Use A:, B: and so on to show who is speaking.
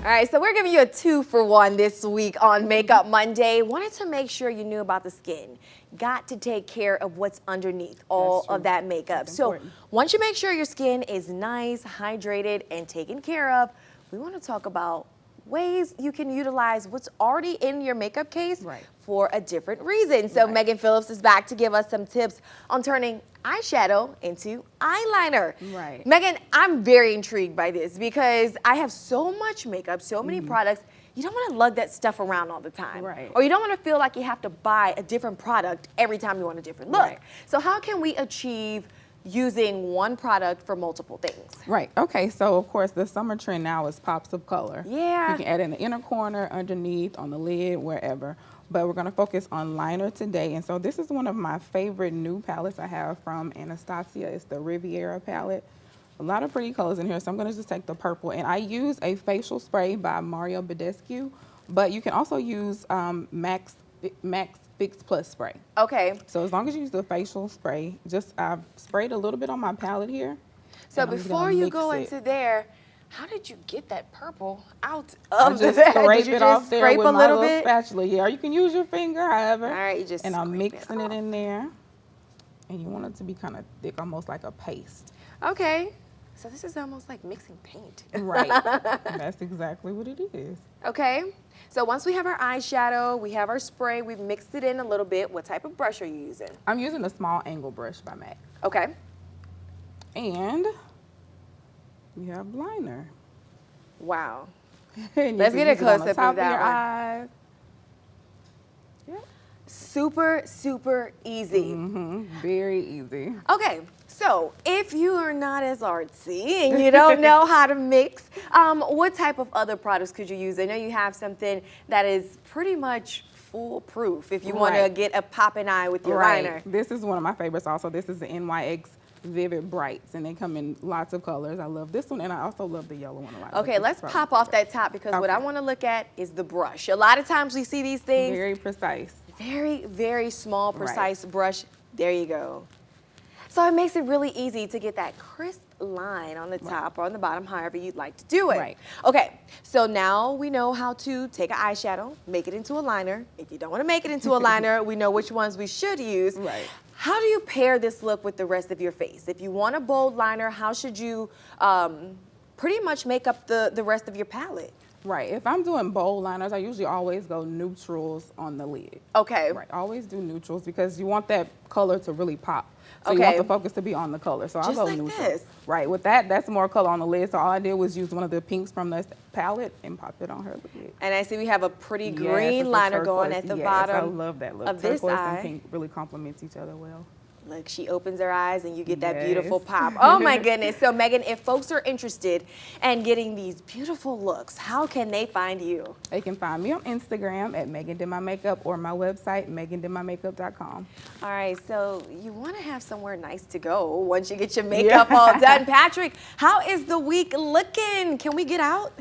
A: All right, so we're giving you a 2-for-1 this week on Makeup Monday. Wanted to make sure you knew about the skin. Got to take care of what's underneath all of that makeup.
B: That's
A: so
B: important.
A: once you make sure your skin is nice, hydrated, and taken care of, we want to talk about ways you can utilize what's already in your makeup case for a different reason. So Megan Phillips is back to give us some tips on turning eyeshadow into eyeliner.
B: Right.
A: Megan, I'm very intrigued by this because I have so much makeup, so many products. You don't want to lug that stuff around all the time.
B: Right.
A: Or you don't want to feel like you have to buy a different product every time you want a different look.
B: Right.
A: So how can we achieve using one product for multiple things?
B: Right. Okay. So of course the summer trend now is pops of color.
A: Yeah.
B: You can add in the inner corner, underneath, on the lid, wherever. But we're going to focus on liner today. And so this is one of my favorite new palettes I have from Anastasia. It's the Riviera palette. A lot of pretty colors in here. So I'm going to just take the purple. And I use a facial spray by Mario Badescu. But you can also use Max Fix Plus spray.
A: Okay.
B: So as long as you use the facial spray, I've sprayed a little bit on my palette here.
A: So before you go into there, how did you get that purple out
B: I
A: of
B: just
A: the
B: scrape
A: Did you
B: it
A: just
B: off there
A: scrape
B: with
A: a
B: my
A: little
B: little
A: bit?
B: spatula. Yeah, or you can use your finger, however.
A: All right, you just
B: and I'm
A: scrape
B: mixing it in there. And you want it to be kind of thick, almost like a paste.
A: Okay. So this is almost like mixing paint.
B: Right. That's exactly what it is.
A: Okay. So once we have our eyeshadow, we have our spray, we've mixed it in a little bit. What type of brush are you using?
B: I'm using a small angle brush by MAC.
A: Okay.
B: And we have liner.
A: Wow.
B: Let's
A: get a close-up of
B: top
A: that
B: your
A: one.
B: eyes. Yep.
A: Super, super easy.
B: Very easy.
A: Okay, so if you are not as artsy and you don't know how to mix, what type of other products could you use? I know you have something that is pretty much foolproof if you want to get a popping eye with your liner.
B: This is one of my favorites also. This is the NYX Vivid Brights, and they come in lots of colors. I love this one, and I also love the yellow one a lot.
A: Okay, let's pop off that top because what I want to look at is the brush. A lot of times we see these things.
B: Very precise.
A: Very, very small, precise brush. There you go. So it makes it really easy to get that crisp line on the top or on the bottom, however you'd like to do it. Okay, so now we know how to take an eyeshadow, make it into a liner. If you don't want to make it into a liner, we know which ones we should use. How do you pair this look with the rest of your face? If you want a bold liner, how should you pretty much make up the rest of your palette?
B: Right. If I'm doing bold liners, I usually always go neutrals on the lid.
A: Okay.
B: Right. Always do neutrals because you want that color to really pop. So you want the focus to be on the color. So I'll go neutral.
A: This.
B: Right. With that, that's more color on the lid. So all I did was use one of the pinks from the palette and pop it on her lid.
A: And I see we have a pretty green liner going at the bottom.
B: I love that look.
A: Of this
B: turquoise
A: eye.
B: and pink really complements each other well.
A: Look, she opens her eyes and you get that beautiful pop. Oh my goodness. So Megan, if folks are interested in getting these beautiful looks, how can they find you?
B: They can find me on Instagram at Megan Did My Makeup or my website, megandidmymakeup.com.
A: All right, so you want to have somewhere nice to go once you get your makeup all done. Patrick, how is the week looking? Can we get out?